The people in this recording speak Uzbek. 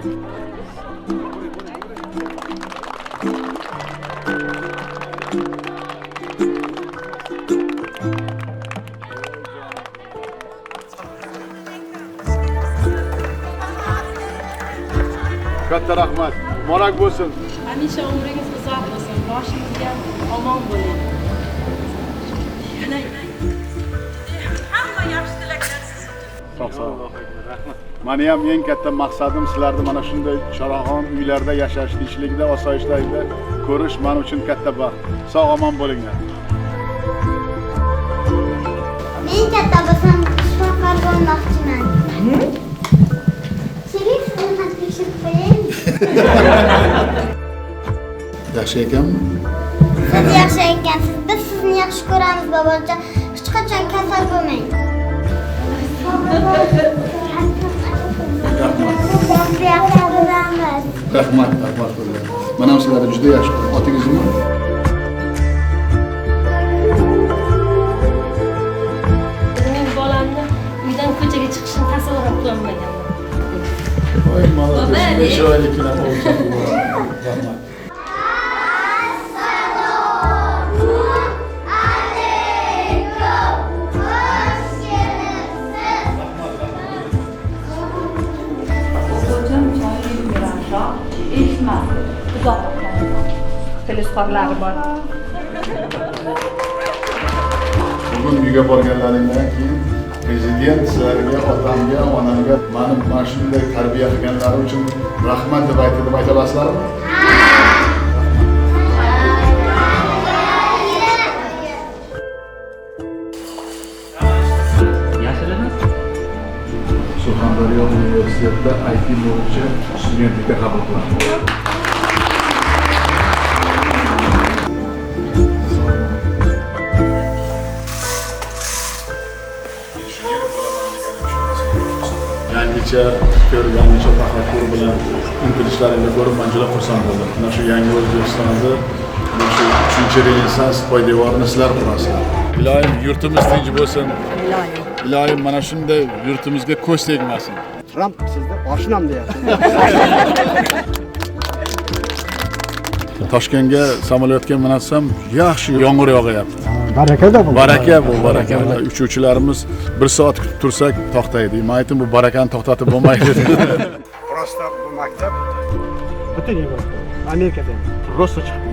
Katta rahmat. Morak bo'lsin. Hamisha umringiz uzoq bo'lsin. Boshingizga omon bo'ling. Hamma yaxshi tilaklar siz uchun. Sog' rahmat. Meni ham eng katta maqsadim sizlarni mana shunday charog'on uylarda yashash, tinchlikda, osoyishtalikda ko'rish men uchun katta baxt. Sog' omon bo'linglar. Men katta bo'lsam shifokor bo'lmoqchiman. Siz sizni tekshirib qo'ying. Yaxshi ekanmi? Siz yaxshi ekansiz. Biz sizni yaxshi ko'ramiz, bobojon. Hech qachon kasal bo'lmang. Rahmat, rahmat. Mana sizlarni juda yaxshi ko'raman. Otingizmi? Men bolamni uydan ko'chaga chiqishini tasavvur ham qilolmaganman. Voy, malolasiz. Chiroyliklar bo'lsin. Rahmat. Telesforlari bor. Bugun uyga borganlaringdan keyin prezident sizlarga, otamga, onamga mana shunday tarbiya qilganlari uchun rahmat deb ayta olasizlarmi? Surxondaryo universitetida IT bo'yicha studentlikka qabul qilindi. Yangicha fikr, yangicha tafakkur bilan intilishlaringni ko'rib men juda xursand bo'ldim. Mana shu yangi O'zbekistonda mana shu 3-renessans poydevorini sizlar qurasizlar. Ilohim yurtimiz tinch bo'lsin. Ilohim mana shunday yurtimizga ko'z tegmasin. Tramp sizni oshnam deyapti. Toshkentga samolyotga minasam yaxshi yomg'ir yog'yapti. Barakada bu. Baraka bu, baraka. Uchuvchilarimiz 1 soat kutib tursak to'xtaydi. Men aytdim bu barakani to'xtatib bo'lmaydi. Prosta bu maktab butun Yevropa, Amerikada rosa chiqdi.